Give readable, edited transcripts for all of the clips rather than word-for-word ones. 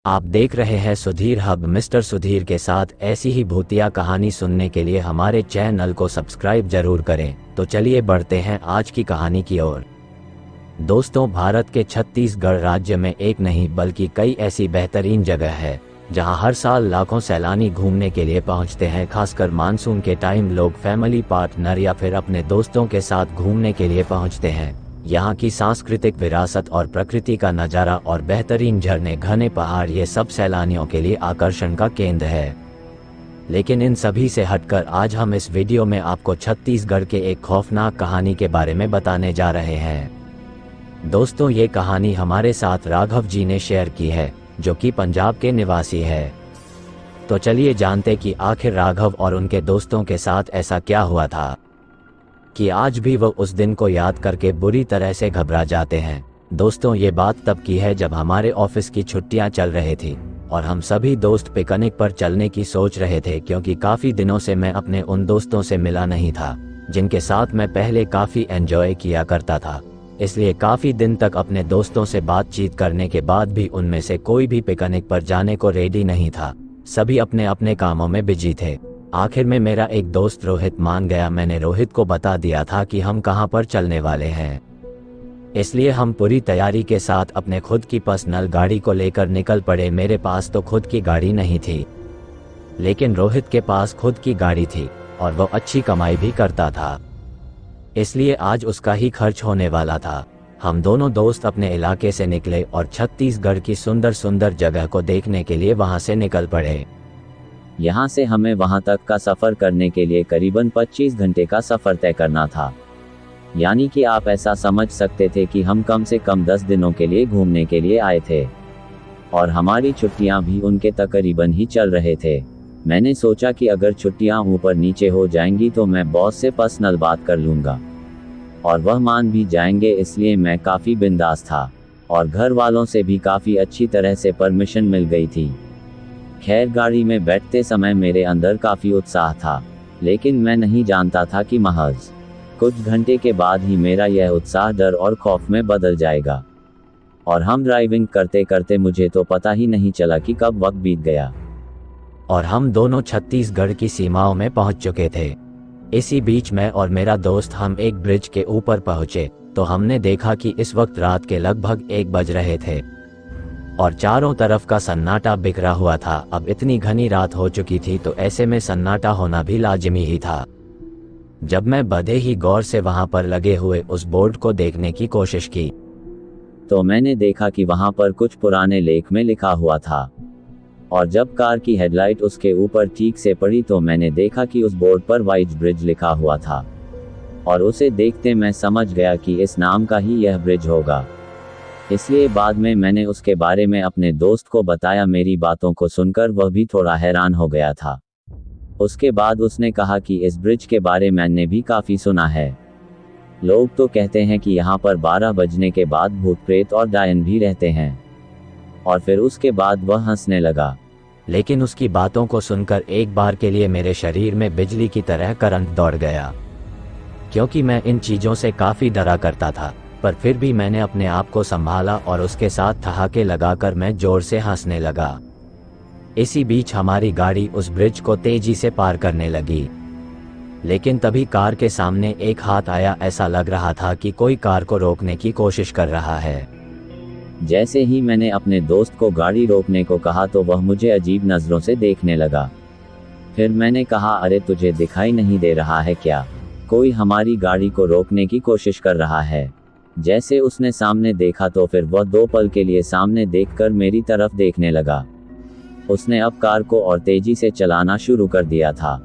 आप देख रहे हैं सुधीर हब। मिस्टर सुधीर के साथ ऐसी ही भूतिया कहानी सुनने के लिए हमारे चैनल को सब्सक्राइब जरूर करें। तो चलिए बढ़ते हैं आज की कहानी की ओर। दोस्तों, भारत के छत्तीसगढ़ राज्य में एक नहीं बल्कि कई ऐसी बेहतरीन जगह है जहां हर साल लाखों सैलानी घूमने के लिए पहुंचते हैं। खासकर मानसून के टाइम लोग फैमिली पार्टनर या फिर अपने दोस्तों के साथ घूमने के लिए पहुंचते हैं। यहाँ की सांस्कृतिक विरासत और प्रकृति का नज़ारा और बेहतरीन झरने, घने पहाड़, ये सब सैलानियों के लिए आकर्षण का केंद्र है। लेकिन इन सभी से हटकर आज हम इस वीडियो में आपको छत्तीसगढ़ के एक खौफनाक कहानी के बारे में बताने जा रहे हैं। दोस्तों, ये कहानी हमारे साथ राघव जी ने शेयर की है, जो कि पंजाब के निवासी है। तो चलिए जानते कि आखिर राघव और उनके दोस्तों के साथ ऐसा क्या हुआ था कि आज भी वो उस दिन को याद करके बुरी तरह से घबरा जाते हैं। दोस्तों, ये बात तब की है जब हमारे ऑफिस की छुट्टियां चल रही थी और हम सभी दोस्त पिकनिक पर चलने की सोच रहे थे, क्योंकि काफी दिनों से मैं अपने उन दोस्तों से मिला नहीं था जिनके साथ मैं पहले काफी एंजॉय किया करता था। इसलिए काफी दिन तक अपने दोस्तों से बातचीत करने के बाद भी उनमें से कोई भी पिकनिक पर जाने को रेडी नहीं था। सभी अपने अपने कामों में बिजी थे। आखिर में मेरा एक दोस्त रोहित मान गया। मैंने रोहित को बता दिया था कि हम कहां पर चलने वाले हैं, इसलिए हम पूरी तैयारी के साथ अपने खुद की पर्सनल गाड़ी को लेकर निकल पड़े। मेरे पास तो खुद की गाड़ी नहीं थी, लेकिन रोहित के पास खुद की गाड़ी थी और वो अच्छी कमाई भी करता था, इसलिए आज उसका ही खर्च होने वाला था। हम दोनों दोस्त अपने इलाके से निकले और छत्तीसगढ़ की सुंदर सुंदर जगह को देखने के लिए वहां से निकल पड़े। यहाँ से हमें वहाँ तक का सफ़र करने के लिए करीबन 25 घंटे का सफ़र तय करना था। यानी कि आप ऐसा समझ सकते थे कि हम कम से कम 10 दिनों के लिए घूमने के लिए आए थे और हमारी छुट्टियाँ भी उनके तकरीबन ही चल रहे थे। मैंने सोचा कि अगर छुट्टियाँ ऊपर नीचे हो जाएंगी तो मैं बॉस से पर्सनल बात कर लूँगा और वह मान भी जाएंगे, इसलिए मैं काफ़ी बिंदास था और घर वालों से भी काफ़ी अच्छी तरह से परमिशन मिल गई थी। खैर, गाड़ी में बैठते समय मेरे अंदर काफ़ी उत्साह था, लेकिन मैं नहीं जानता था कि महज कुछ घंटे के बाद ही मेरा यह उत्साह डर और खौफ में बदल जाएगा। और हम ड्राइविंग करते करते मुझे तो पता ही नहीं चला कि कब वक्त बीत गया और हम दोनों छत्तीसगढ़ की सीमाओं में पहुंच चुके थे। इसी बीच मैं और मेरा दोस्त हम एक ब्रिज के ऊपर पहुंचे तो हमने देखा कि इस वक्त रात के लगभग 1 बज रहे थे और चारों तरफ का सन्नाटा बिखरा हुआ था। अब इतनी घनी रात हो चुकी थी तो ऐसे में सन्नाटा होना भी लाजिमी ही था। जब मैं बड़े ही गौर से वहां पर लगे हुए उस बोर्ड को देखने की कोशिश की तो मैंने देखा कि वहां पर कुछ पुराने लेख में लिखा हुआ था और जब कार की हेडलाइट उसके ऊपर ठीक से पड़ी तो मैंने देखा कि उस बोर्ड पर वाइज ब्रिज लिखा हुआ था और उसे देखते मैं समझ गया कि इस नाम का ही यह ब्रिज होगा। इसलिए बाद में मैंने उसके बारे में अपने दोस्त को बताया। मेरी बातों को सुनकर वह भी थोड़ा हैरान हो गया था। उसके बाद उसने कहा कि इस ब्रिज के बारे में मैंने भी काफ़ी सुना है। लोग तो कहते हैं कि यहाँ पर 12 बजने के बाद भूत प्रेत और डायन भी रहते हैं। और फिर उसके बाद वह हंसने लगा। लेकिन उसकी बातों को सुनकर एक बार के लिए मेरे शरीर में बिजली की तरह करंट दौड़ गया, क्योंकि मैं इन चीज़ों से काफ़ी डरा करता था। पर फिर भी मैंने अपने आप को संभाला और उसके साथ ठहाके लगाकर मैं जोर से हंसने लगा। इसी बीच हमारी गाड़ी उस ब्रिज को तेजी से पार करने लगी, लेकिन तभी कार के सामने एक हाथ आया। ऐसा लग रहा था कि कोई कार को रोकने की कोशिश कर रहा है। जैसे ही मैंने अपने दोस्त को गाड़ी रोकने को कहा तो वह मुझे अजीब नज़रों से देखने लगा। फिर मैंने कहा, अरे तुझे दिखाई नहीं दे रहा है क्या? कोई हमारी गाड़ी को रोकने की कोशिश कर रहा है। जैसे उसने सामने देखा तो फिर वह 2 पल के लिए सामने देखकर मेरी तरफ देखने लगा। उसने अब कार को और तेजी से चलाना शुरू कर दिया था।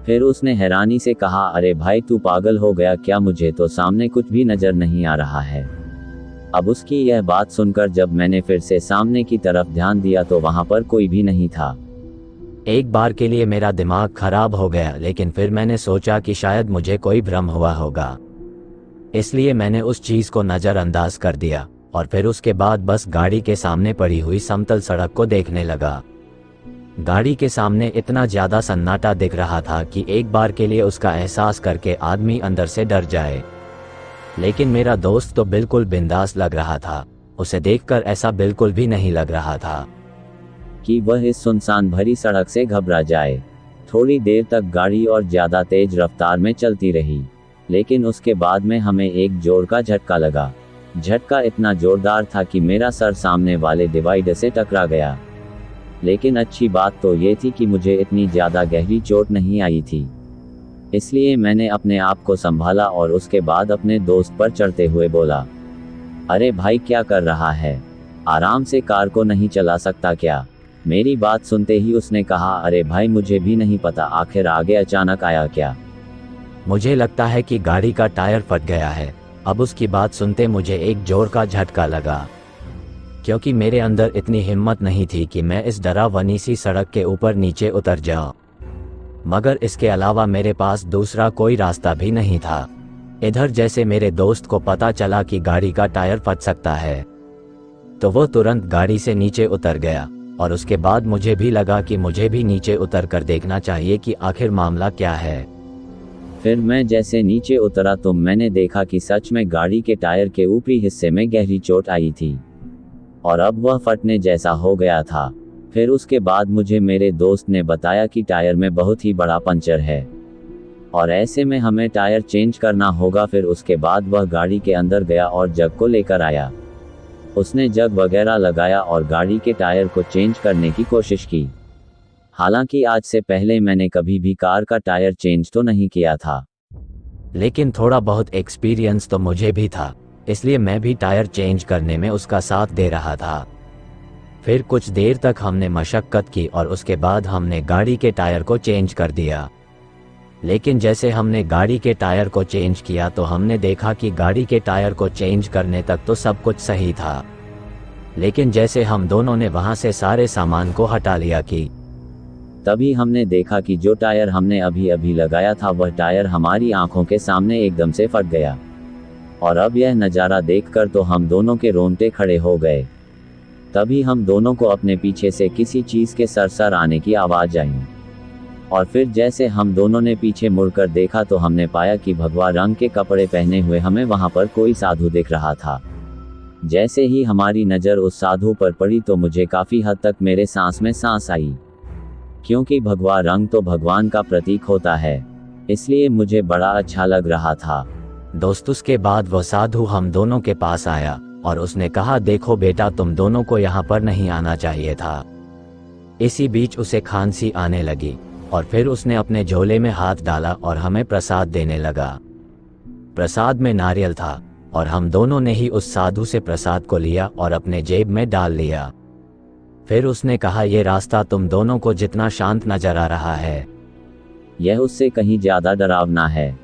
फिर उसने हैरानी से कहा, अरे भाई तू पागल हो गया क्या? मुझे तो सामने कुछ भी नजर नहीं आ रहा है। अब उसकी यह बात सुनकर जब मैंने फिर से सामने की तरफ ध्यान दिया तो वहां पर कोई भी नहीं था। एक बार के लिए मेरा दिमाग खराब हो गया, लेकिन फिर मैंने सोचा कि शायद मुझे कोई भ्रम हुआ होगा, इसलिए मैंने उस चीज को नजरअंदाज कर दिया और फिर उसके बाद बस गाड़ी के सामने पड़ी हुई समतल सड़क को देखने लगा। गाड़ी के सामने इतना ज्यादा सन्नाटा दिख रहा था कि एक बार के लिए उसका एहसास करके आदमी अंदर से डर जाए, लेकिन मेरा दोस्त तो बिल्कुल बिंदास लग रहा था। उसे देखकर ऐसा बिल्कुल भी नहीं लग रहा था। कि वह इस सुनसान भरी सड़क से घबरा जाए। थोड़ी देर तक गाड़ी और ज़्यादा तेज रफ्तार में चलती रही, लेकिन उसके बाद में हमें एक जोर का झटका लगा। झटका इतना जोरदार था कि मेरा सर सामने वाले डिवाइडर से टकरा गया। लेकिन अच्छी बात तो ये थी कि मुझे इतनी ज़्यादा गहरी चोट नहीं आई थी, इसलिए मैंने अपने आप को संभाला और उसके बाद अपने दोस्त पर चढ़ते हुए बोला, अरे भाई क्या कर रहा है, आराम से कार को नहीं चला सकता क्या? मेरी बात सुनते ही उसने कहा, अरे भाई मुझे भी नहीं पता, आखिर आगे अचानक आया क्या? मुझे लगता है कि गाड़ी का टायर फट गया है। अब उसकी बात सुनते मुझे एक जोर का झटका लगा, क्योंकि मेरे अंदर इतनी हिम्मत नहीं थी कि मैं इस डरावनी सी सड़क के ऊपर नीचे उतर जाऊं। मगर इसके अलावा मेरे पास दूसरा कोई रास्ता भी नहीं था। इधर जैसे मेरे दोस्त को पता चला कि गाड़ी का टायर फट सकता है, तो वो तुरंत गाड़ी से नीचे उतर गया, और उसके बाद मुझे भी लगा कि मुझे भी नीचे उतर कर देखना चाहिए कि आखिर मामला क्या है। फिर मैं जैसे नीचे उतरा तो मैंने देखा कि सच में गाड़ी के टायर के ऊपरी हिस्से में गहरी चोट आई थी, और अब वह फटने जैसा हो गया था। फिर उसके बाद मुझे मेरे दोस्त ने बताया कि टायर में बहुत ही बड़ा पंचर है, और ऐसे में हमें टायर चेंज करना होगा। फिर उसके बाद वह गाड़ी के अंदर गया और जग को लेकर आया। उसने जग वगैरह लगाया और गाड़ी के टायर को चेंज करने की कोशिश की। हालांकि आज से पहले मैंने कभी भी कार का टायर चेंज तो नहीं किया था, लेकिन थोड़ा बहुत एक्सपीरियंस तो मुझे भी था, इसलिए मैं भी टायर चेंज करने में उसका साथ दे रहा था। फिर कुछ देर तक हमने मशक्कत की और उसके बाद हमने गाड़ी के टायर को चेंज कर दिया। लेकिन जैसे हमने गाड़ी के टायर को चेंज किया तो हमने देखा कि गाड़ी के टायर को चेंज करने तक तो सब कुछ सही था, लेकिन जैसे हम दोनों ने वहां से सारे सामान को हटा लिया कि तभी हमने देखा कि जो टायर हमने अभी अभी लगाया था वह टायर हमारी आंखों के सामने एकदम से फट गया। और अब यह नज़ारा देखकर तो हम दोनों के रोंगटे खड़े हो गए। तभी हम दोनों को अपने पीछे से किसी चीज़ के सरसर आने की आवाज़ आई, और फिर जैसे हम दोनों ने पीछे मुड़कर देखा तो हमने पाया कि भगवा रंग के कपड़े पहने हुए हमें वहां पर कोई साधु दिख रहा था। जैसे ही हमारी नज़र उस साधु पर पड़ी तो मुझे काफ़ी हद तक मेरे सांस में सांस आई, क्योंकि भगवा रंग तो भगवान का प्रतीक होता है, इसलिए मुझे बड़ा अच्छा लग रहा था। दोस्त उसके बाद वह साधु हम दोनों के पास आया और उसने कहा, देखो बेटा, तुम दोनों को यहाँ पर नहीं आना चाहिए था। इसी बीच उसे खांसी आने लगी और फिर उसने अपने झोले में हाथ डाला और हमें प्रसाद देने लगा। प्रसाद में नारियल था और हम दोनों ने ही उस साधु से प्रसाद को लिया और अपने जेब में डाल लिया। फिर उसने कहा, ये रास्ता तुम दोनों को जितना शांत नजर आ रहा है, यह उससे कहीं ज्यादा डरावना है।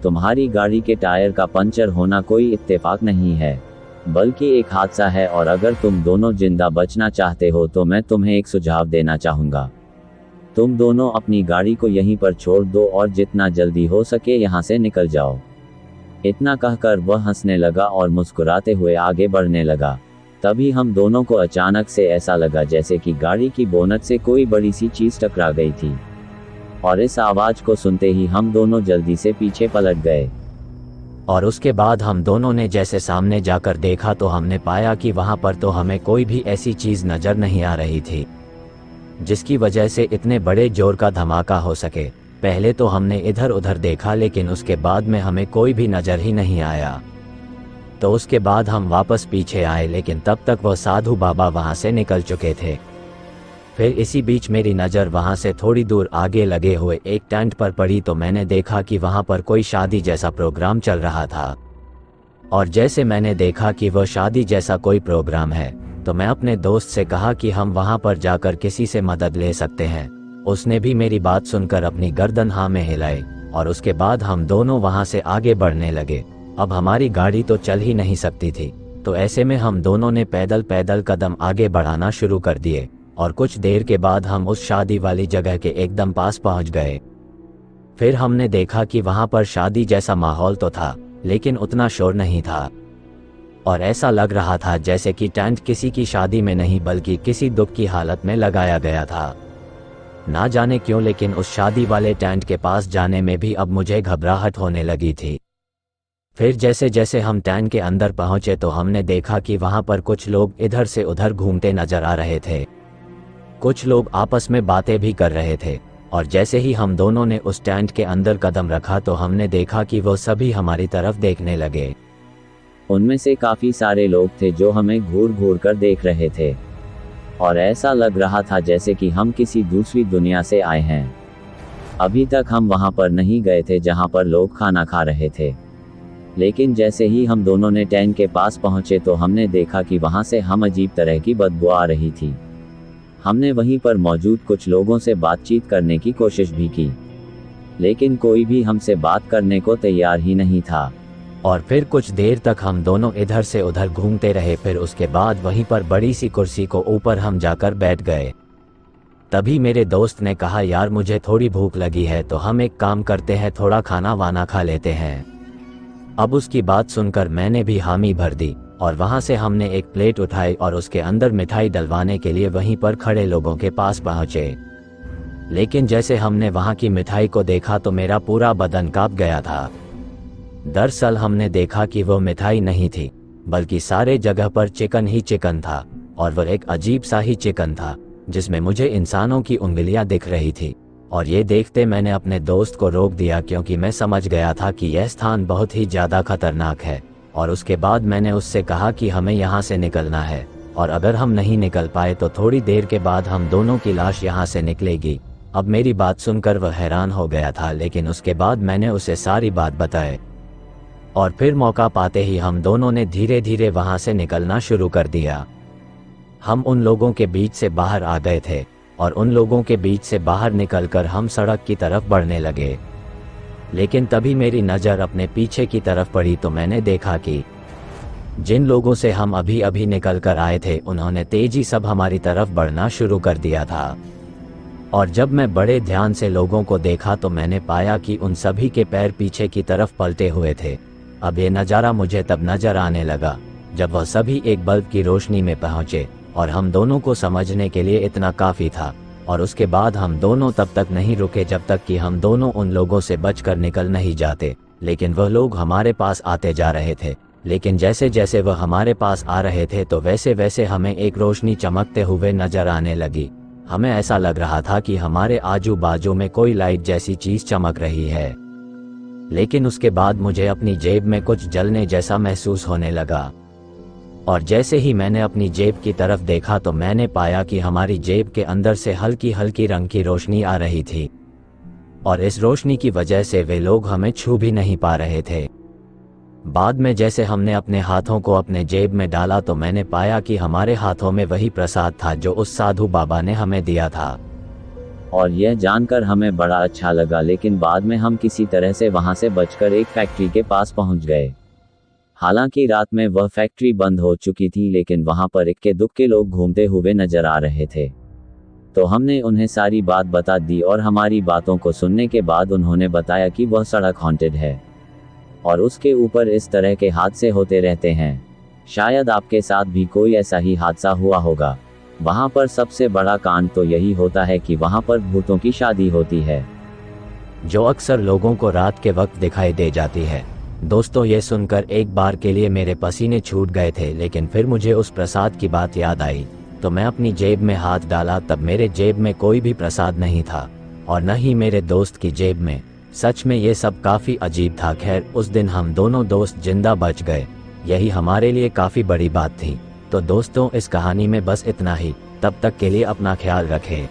तुम्हारी गाड़ी के टायर का पंचर होना कोई इत्तेफाक नहीं है, बल्कि एक हादसा है। और अगर तुम दोनों जिंदा बचना चाहते हो तो मैं तुम्हें एक सुझाव देना चाहूँगा। तुम दोनों अपनी गाड़ी को यहीं पर छोड़ दो और जितना जल्दी हो सके यहाँ से निकल जाओ। इतना कहकर वह हंसने लगा और मुस्कुराते हुए आगे बढ़ने लगा। तभी हम दोनों को अचानक से ऐसा लगा जैसे कि गाड़ी की बोनट से कोई बड़ी सी चीज टकरा गई थी, और इस आवाज को सुनते ही हम दोनों जल्दी से पीछे पलट गए। और उसके बाद हम दोनों ने जैसे सामने जाकर देखा तो हमने पाया कि वहां पर तो हमें कोई भी ऐसी चीज नजर नहीं आ रही थी जिसकी वजह से इतने बड़े जोर का धमाका हो सके। पहले तो हमने इधर उधर देखा, लेकिन उसके बाद में हमें कोई भी नजर ही नहीं आया। तो उसके बाद हम वापस पीछे आए, लेकिन तब तक वह साधु बाबा वहां से निकल चुके थे। फिर इसी बीच मेरी नज़र वहां से थोड़ी दूर आगे लगे हुए एक टेंट पर पड़ी तो मैंने देखा कि वहां पर कोई शादी जैसा प्रोग्राम चल रहा था। और जैसे मैंने देखा कि वह शादी जैसा कोई प्रोग्राम है तो मैं अपने दोस्त से कहा कि हम वहां पर जाकर किसी से मदद ले सकते हैं। उसने भी मेरी बात सुनकर अपनी गर्दन हाँ में हिलाई और उसके बाद हम दोनों वहां से आगे बढ़ने लगे। अब हमारी गाड़ी तो चल ही नहीं सकती थी, तो ऐसे में हम दोनों ने पैदल पैदल कदम आगे बढ़ाना शुरू कर दिए और कुछ देर के बाद हम उस शादी वाली जगह के एकदम पास पहुंच गए। फिर हमने देखा कि वहां पर शादी जैसा माहौल तो था, लेकिन उतना शोर नहीं था और ऐसा लग रहा था जैसे कि टेंट किसी की शादी में नहीं बल्कि किसी दुख की हालत में लगाया गया था। ना जाने क्यों, लेकिन उस शादी वाले टेंट के पास जाने में भी अब मुझे घबराहट होने लगी थी। फिर जैसे जैसे हम टेंट के अंदर पहुंचे तो हमने देखा कि वहां पर कुछ लोग इधर से उधर घूमते नजर आ रहे थे। कुछ लोग आपस में बातें भी कर रहे थे, और जैसे ही हम दोनों ने उस टेंट के अंदर कदम रखा तो हमने देखा कि वो सभी हमारी तरफ देखने लगे। उनमें से काफी सारे लोग थे जो हमें घूर घूर कर देख रहे थे, और ऐसा लग रहा था जैसे कि हम किसी दूसरी दुनिया से आए हैं। अभी तक हम वहां पर नहीं गए थे जहां पर लोग खाना खा रहे थे, लेकिन जैसे ही हम दोनों ने टेंट के पास पहुंचे तो हमने देखा कि वहां से हम अजीब तरह की बदबू आ रही थी। हमने वहीं पर मौजूद कुछ लोगों से बातचीत करने की कोशिश भी की, लेकिन कोई भी हमसे बात करने को तैयार ही नहीं था। और फिर कुछ देर तक हम दोनों इधर से उधर घूमते रहे। फिर उसके बाद वहीं पर बड़ी सी कुर्सी को ऊपर हम जाकर बैठ गए। तभी मेरे दोस्त ने कहा, यार मुझे थोड़ी भूख लगी है, तो हम एक काम करते हैं, थोड़ा खाना वाना खा लेते हैं। अब उसकी बात सुनकर मैंने भी हामी भर दी, और वहां से हमने एक प्लेट उठाई और उसके अंदर मिठाई डलवाने के लिए वहीं पर खड़े लोगों के पास पहुंचे। लेकिन जैसे हमने वहां की मिठाई को देखा तो मेरा पूरा बदन कांप गया था। दरअसल हमने देखा कि वो मिठाई नहीं थी, बल्कि सारे जगह पर चिकन ही चिकन था, और वह एक अजीब सा ही चिकन था जिसमें मुझे इंसानों की उंगलियां दिख रही थी। और ये देखते मैंने अपने दोस्त को रोक दिया, क्योंकि मैं समझ गया था कि यह स्थान बहुत ही ज्यादा खतरनाक है। और उसके बाद मैंने उससे कहा कि हमें यहाँ से निकलना है, और अगर हम नहीं निकल पाए तो थोड़ी देर के बाद हम दोनों की लाश यहाँ से निकलेगी। अब मेरी बात सुनकर वह हैरान हो गया था, लेकिन उसके बाद मैंने उसे सारी बात बताई, और फिर मौका पाते ही हम दोनों ने धीरे धीरे वहां से निकलना शुरू कर दिया। हम उन लोगों के बीच से बाहर आ गए थे, और उन लोगों के बीच से बाहर निकलकर हम सड़क की तरफ बढ़ने लगे। लेकिन तभी मेरी नज़र अपने पीछे की तरफ पड़ी तो मैंने देखा कि जिन लोगों से हम अभी अभी निकल कर आए थे उन्होंने तेजी सब हमारी तरफ बढ़ना शुरू कर दिया था। और जब मैं बड़े ध्यान से लोगों को देखा तो मैंने पाया कि उन सभी के पैर पीछे की तरफ पलटे हुए थे। अब ये नज़ारा मुझे तब नजर आने लगा जब वह सभी एक बल्ब की रोशनी में पहुंचे, और हम दोनों को समझने के लिए इतना काफ़ी था। और उसके बाद हम दोनों तब तक नहीं रुके जब तक कि हम दोनों उन लोगों से बचकर निकल नहीं जाते। लेकिन वह लोग हमारे पास आते जा रहे थे, लेकिन जैसे जैसे वह हमारे पास आ रहे थे तो वैसे वैसे हमें एक रोशनी चमकते हुए नजर आने लगी। हमें ऐसा लग रहा था कि हमारे आजू बाजू में कोई लाइट जैसी चीज चमक रही है। लेकिन उसके बाद मुझे अपनी जेब में कुछ जलने जैसा महसूस होने लगा, और जैसे ही मैंने अपनी जेब की तरफ देखा तो मैंने पाया कि हमारी जेब के अंदर से हल्की हल्की रंग की रोशनी आ रही थी, और इस रोशनी की वजह से वे लोग हमें छू भी नहीं पा रहे थे। बाद में जैसे हमने अपने हाथों को अपने जेब में डाला तो मैंने पाया कि हमारे हाथों में वही प्रसाद था जो उस साधु बाबा ने हमें दिया था। और यह जानकर हमें बड़ा अच्छा लगा। लेकिन बाद में हम किसी तरह से वहां से बचकर एक फैक्ट्री के पास पहुंच गए। हालांकि रात में वह फैक्ट्री बंद हो चुकी थी, लेकिन वहां पर इक्के दुक्के लोग घूमते हुए नजर आ रहे थे। तो हमने उन्हें सारी बात बता दी, और हमारी बातों को सुनने के बाद उन्होंने बताया कि वह सड़क हॉन्टेड है और उसके ऊपर इस तरह के हादसे होते रहते हैं। शायद आपके साथ भी कोई ऐसा ही हादसा हुआ होगा। वहां पर सबसे बड़ा कांड तो यही होता है कि वहां पर भूतों की शादी होती है, जो अक्सर लोगों को रात के वक्त दिखाई दे जाती है। दोस्तों, ये सुनकर एक बार के लिए मेरे पसीने छूट गए थे, लेकिन फिर मुझे उस प्रसाद की बात याद आई तो मैं अपनी जेब में हाथ डाला। तब मेरे जेब में कोई भी प्रसाद नहीं था, और न ही मेरे दोस्त की जेब में। सच में ये सब काफी अजीब था। खैर, उस दिन हम दोनों दोस्त जिंदा बच गए, यही हमारे लिए काफी बड़ी बात थी। तो दोस्तों, इस कहानी में बस इतना ही। तब तक के लिए अपना ख्याल रखें।